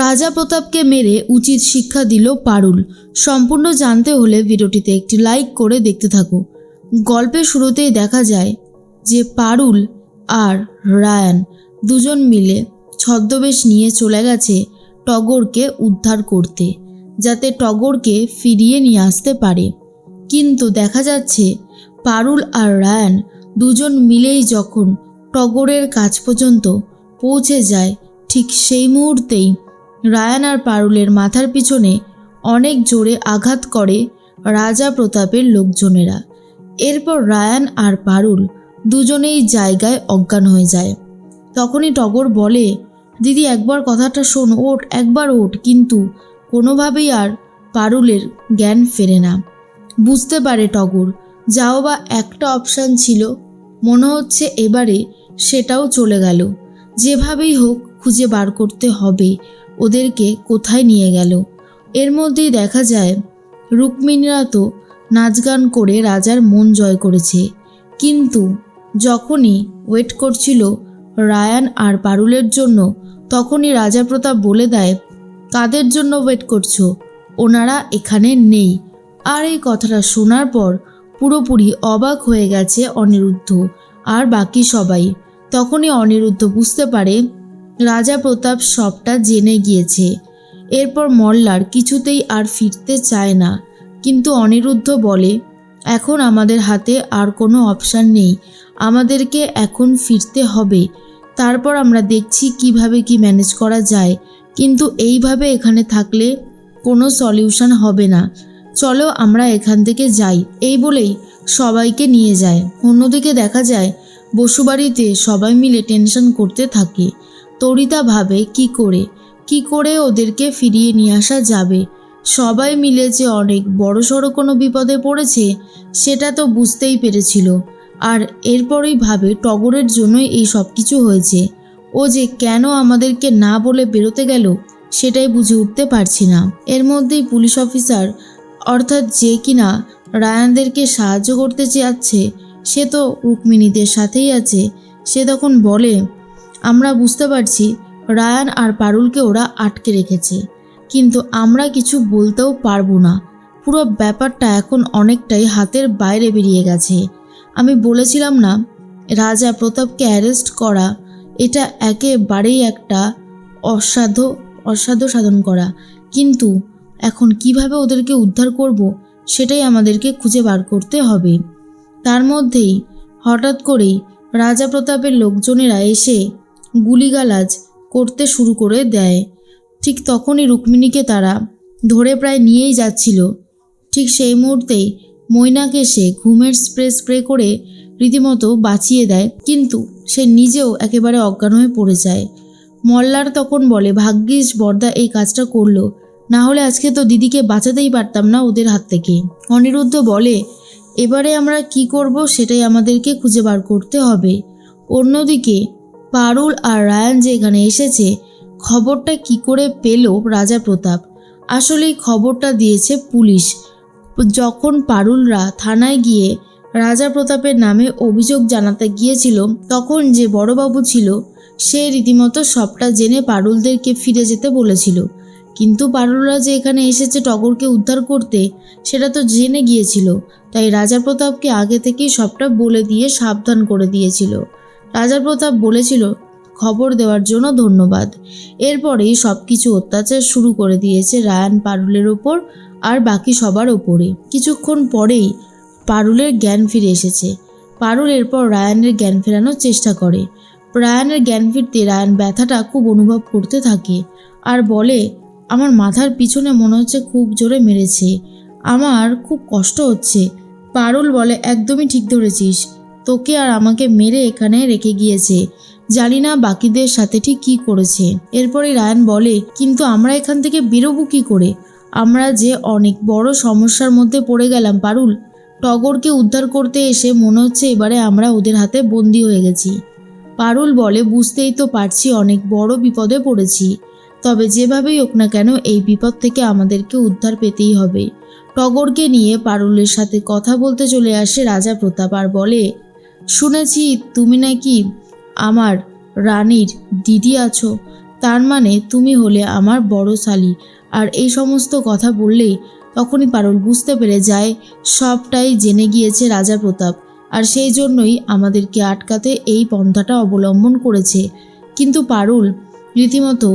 রাজা প্রতাপকে মেরে উচিত শিক্ষা দিল পারুল। সম্পূর্ণ জানতে হলে ভিডিওটিতে একটি লাইক করে দেখতে থাকো। গল্পের শুরুতেই দেখা যায় যে পারুল আর রায়ান দুজন মিলে ছদ্মবেশ নিয়ে চলে গেছে টগরকে উদ্ধার করতে, যাতে টগরকে ফিরিয়ে নিয়ে আসতে পারে। কিন্তু দেখা যাচ্ছে পারুল আর রায়ান দুজন মিলেই যখন টগরের কাছ পর্যন্ত পৌঁছে যায়, ঠিক সেই মুহূর্তেই রায়ান আর পারুলের মাথার পিছনে অনেক জোরে আঘাত করে রাজা প্রতাপের লোকজনেরা। এরপর রায়ান আর পারুল দুজনেই জায়গায় অজ্ঞান হয়ে যায়। তখনই টগর বলে, দিদি একবার কথাটা শোন, ওঠ, একবার ওঠ। কিন্তু কোনোভাবেই আর পারুলের জ্ঞান ফেরে না। বুঝতে পারে টগর যাও বা একটা অপশান ছিল, মনে হচ্ছে এবারে সেটাও চলে গেল। যেভাবেই হোক খুঁজে বার করতে হবে ওদেরকে কোথায় নিয়ে গেল। এর মধ্যেই দেখা যায় রুক্মিণীরা তো নাচ গান করে রাজার মন জয় করেছে। কিন্তু যখনই ওয়েট করছিল রায়ান আর পারুলের জন্য, তখনই রাজা প্রতাপ বলে দেয়, কাদের জন্য ওয়েট করছো? ওনারা এখানে নেই। আর এই কথাটা শোনার পর পুরোপুরি অবাক হয়ে গেছে অনিরুদ্ধ আর বাকি সবাই। তখনই অনিরুদ্ধ বুঝতে পারে রাজা প্রতাপ সবটা জেনে গিয়েছে। এরপর মল্লার কিছুতেই আর ফিরতে চায় না। কিন্তু অনিরুদ্ধ বলে, এখন আমাদের হাতে আর কোনো অপশান নেই, আমাদেরকে এখন ফিরতে হবে। তারপর আমরা দেখছি কিভাবে কি ম্যানেজ করা যায়। কিন্তু এইভাবে এখানে থাকলে কোনো সলিউশন হবে না। চলো আমরা এখান থেকে যাই। এই বলেই সবাইকে নিয়ে যায়। অন্যদিকে দেখা যায় বসুবাড়িতে সবাই মিলে টেনশন করতে থাকে। তরিতা ভাবে কি করে ওদেরকে ফিরিয়ে নিয়ে আসা যাবে। সবাই মিলে যে অনেক বড়সড় কোনো বিপদে পড়েছে সেটা তো বুঝতেই পেরেছিল। আর এরপরেই ভাবে টগরের জন্যই এই সব কিছু হয়েছে। ও যে কেন আমাদেরকে না বলে বেরোতে গেল সেটাই বুঝে উঠতে পারছি না। এর মধ্যেই পুলিশ অফিসার, অর্থাৎ যে কিনা রায়ানদেরকে সাহায্য করতে চাচ্ছে, সে তো রুক্মিণীদের সাথেই আছে, সে তখন বলে, আমরা বুঝতে পারছি রায়ান আর পারুলকে ওরা আটকে রেখেছে, কিন্তু আমরা কিছু বলতেও পারবো না। পুরো ব্যাপারটা এখন অনেকটাই হাতের বাইরে বেরিয়ে গেছে। আমি বলেছিলাম না, রাজা প্রতাপকে অ্যারেস্ট করা এটা একেবারেই একটা অসাধ্য সাধন করা। কিন্তু এখন কিভাবে ওদেরকে উদ্ধার করব সেটাই আমাদেরকে খুঁজে বার করতে হবে। তার মধ্যেই হঠাৎ করেই রাজা প্রতাপের লোকজনেরা এসে গুলিগালাজ করতে শুরু করে দেয়। ঠিক তখনই রুক্মিণীকে তারা ধরে প্রায় নিয়েই যাচ্ছিল। ঠিক সেই মুহূর্তেই মৈনাক এসে ঘুমের স্প্রে করে রীতিমতো বাঁচিয়ে দেয়, কিন্তু সে নিজেও একেবারে অজ্ঞান হয়ে পড়ে যায়। মল্লার তখন বলে, ভাগ্যিস বর্দা এই কাজটা করলো, না হলে আজকে তো দিদিকে বাঁচাতেই পারতাম না ওদের হাত থেকে। অনিরুদ্ধ বলে, এবারে আমরা কি করব সেটাই আমাদেরকে খুঁজে বার করতে হবে। অন্যদিকে পারুল আর রায়ান যে এখানে এসেছে, খবরটা কি করে পেল রাজা প্রতাপ? আসলেই খবরটা দিয়েছে পুলিশ। যখন পারুলরা থানায় গিয়ে রাজা প্রতাপের নামে অভিযোগ জানাতে গিয়েছিল, তখন যে বড়বাবু ছিল সে রীতিমতো সবটা জেনে পারুলদেরকে ফিরে যেতে বলেছিল। কিন্তু পারুলরা যে এখানে এসেছে টগরকে উদ্ধার করতে সেটা তো জেনে গিয়েছিল, তাই রাজা প্রতাপকে আগে থেকেই সবটা বলে দিয়ে সাবধান করে দিয়েছিল। রাজা প্রতাপ বলেছিল খবর দেওয়ার জন্য ধন্যবাদ। এরপরেই সব কিছু অত্যাচার শুরু করে দিয়েছে রায়ান পারুলের ওপর আর বাকি সবার ওপরে। কিছুক্ষণ পরেই পারুলের জ্ঞান ফিরে এসেছে। পারুল এরপর রায়ানের জ্ঞান ফেরানোর চেষ্টা করে। রায়ানের জ্ঞান ফিরতে রায়ান ব্যথাটা খুব অনুভব করতে থাকে আর বলে, আমার মাথার পিছনে মনে হচ্ছে খুব জোরে মেরেছে, আমার খুব কষ্ট হচ্ছে। পারুল বলে, একদমই ঠিক ধরেছিস, তোকে আর আমাকে মেরে এখানে রেখে গিয়েছে, জানি না বাকিদের সাথে ঠিক কী করেছে। এরপরে রায়ান বলে, কিন্তু আমরা এখান থেকে বেরোবো কী করে? আমরা যে অনেক বড় সমস্যার মধ্যে পড়ে গেলাম পারুল। টগরকে উদ্ধার করতে এসে মনে হচ্ছে এবারে আমরা ওদের হাতে বন্দি হয়ে গেছি। পারুল বলে, বুঝতেই তো পারছি অনেক বড় বিপদে পড়েছি, তবে যেভাবেই হোক না কেন এই বিপদ থেকে আমাদেরকে উদ্ধার পেতেই হবে। টগরকে নিয়ে পারুলের সাথে কথা বলতে চলে আসে রাজা প্রতাপ আর বলে, শুনেছি তুমি নাকি আমার রানীর দিদি আছো, তার মানে তুমি হলে আমার বড় শালি। আর এই সমস্ত কথা বললেই তখনই পারুল বুঝতে পেরে যায় সবটাই জেনে গিয়েছে রাজা প্রতাপ, আর সেই জন্যই আমাদেরকে আটকাতে এই পন্থাটা অবলম্বন করেছে। কিন্তু পারুল রীতিমতো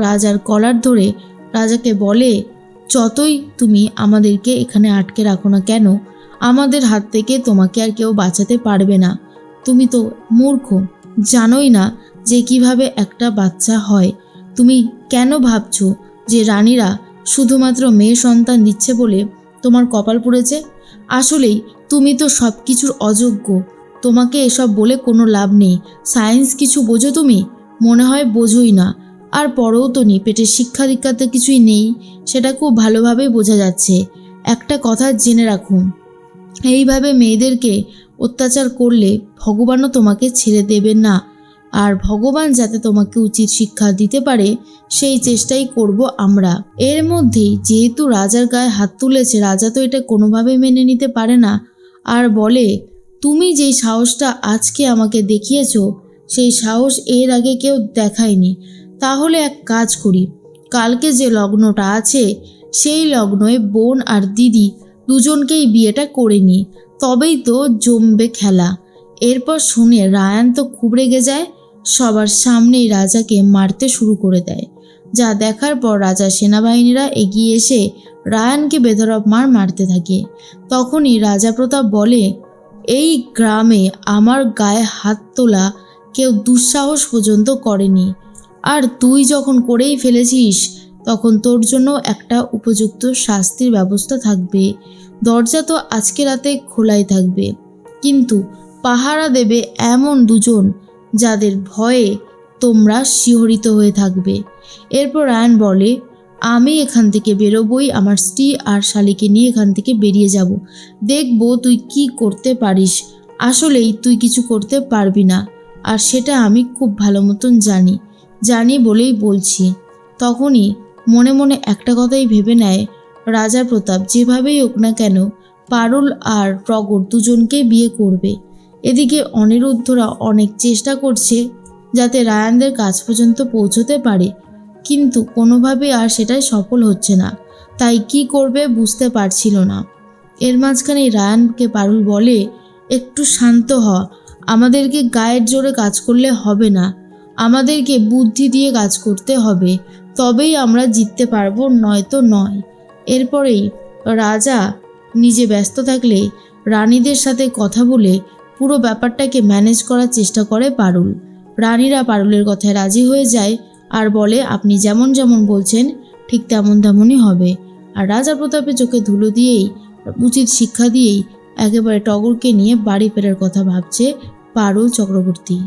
রাজার কলার ধরে রাজাকে বলে, যতই তুমি আমাদেরকে এখানে আটকে রাখো না কেন, আমাদের হাত থেকে তোমাকে আর কেউ বাঁচাতে পারবে না। তুমি তো মূর্খ, জানোই না যে কিভাবে একটা বাচ্চা হয়। তুমি কেন ভাবছো যে রানীরা শুধুমাত্র মেয়ে সন্তান দিচ্ছে বলে তোমার কপাল পুড়েছে? আসলেই তুমি তো সব কিছুর অযোগ্য। তোমাকে এসব বলে কোনো লাভ নেই। সায়েন্স কিছু বোঝো তুমি? মনে হয় বোঝোই না। আর পরেও তো নি, পেটের শিক্ষা দীক্ষাতে কিছুই নেই, সেটা খুব ভালোভাবেই বোঝা যাচ্ছে। একটা কথা জেনে রাখুন, এইভাবে মেয়েদেরকে অত্যাচার করলে ভগবানও তোমাকে ছেড়ে দেবেন না। আর ভগবান যাতে তোমাকে উচিত শিক্ষা দিতে পারে সেই চেষ্টাই করব আমরা। এর মধ্যেই যেহেতু রাজার গায়ে হাত তুলেছে, রাজা তো এটা কোনোভাবেই মেনে নিতে পারে না, আর বলে, তুমি যেই সাহসটা আজকে আমাকে দেখিয়েছো সেই সাহস এর আগে কেউ দেখায়নি। তাহলে এক কাজ করি, কালকে যে লগ্নটা আছে সেই লগ্নয় বোন আর দিদি দুজনকেই বিয়েটা করে নি, তবেই তো জমবে খেলা। এরপর শুনে রায়ান তো খুব রেগে যায়, সবার সামনেই রাজাকে মারতে শুরু করে দেয়। যা দেখার পর রাজার সেনাবাহিনীরা এগিয়ে এসে রায়ানকে বেধড়ক মারতে থাকে। তখনই রাজা প্রতাপ বলে, এই গ্রামে আমার গায়ে হাত তোলা কেউ দুঃসাহস পর্যন্ত করেনি, আর তুই যখন করেই ফেলেছিস তখন তোর জন্য একটা উপযুক্ত শাস্তির ব্যবস্থা থাকবে। দরজা তো আজকে রাতে খোলাই থাকবে, কিন্তু পাহারা দেবে এমন দুজন যাদের ভয়ে তোমরা শিহরিত হয়ে থাকবে। এরপর রায়ান বলে, আমি এখান থেকে বেরোবই, আমার স্ত্রী আর শালিকে নিয়ে এখান থেকে বেরিয়ে যাব। দেখবো তুই কি করতে পারিস। আসলেই তুই কিছু করতে পারবি না, আর সেটা আমি খুব ভালো মতন জানি বলেই বলছি। তখনই মনে মনে একটা কথাই ভেবে নেয় রাজা প্রতাপ, যেভাবেই হোক না কেন পারুল আর প্রগট দুজনকে বিয়ে করবে। এদিকে অনিরুদ্ধরা অনেক চেষ্টা করছে যাতে রায়ানদের কাছ পর্যন্ত পৌঁছতে পারে, কিন্তু কোনোভাবে আর সেটাই সফল হচ্ছে না। তাই কি করবে বুঝতে পারছিল না। এর মাঝখানে রায়ানকে পারুল বলে, একটু শান্ত হ, আমাদেরকে গায়ের জোরে কাজ করলে হবে না, আমাদেরকে বুদ্ধি দিয়ে কাজ করতে হবে, তবেই আমরা জিততে পারবো, নয়তো নয়। এরপরেই রাজা নিজে ব্যস্ত থাকলে রানীদের সাথে কথা বলে পুরো ব্যাপারটাকে ম্যানেজ করার চেষ্টা করে পারুল। রানীরা পারুলের কথায় রাজি হয়ে যায় আর বলে, আপনি যেমন যেমন বলছেন ঠিক তেমনই হবে। আর রাজা প্রতাপের চোখে ধুলো দিয়েই, উচিত শিক্ষা দিয়েই একেবারে টগরকে নিয়ে বাড়ি ফেরার কথা ভাবছে পারুল চক্রবর্তী।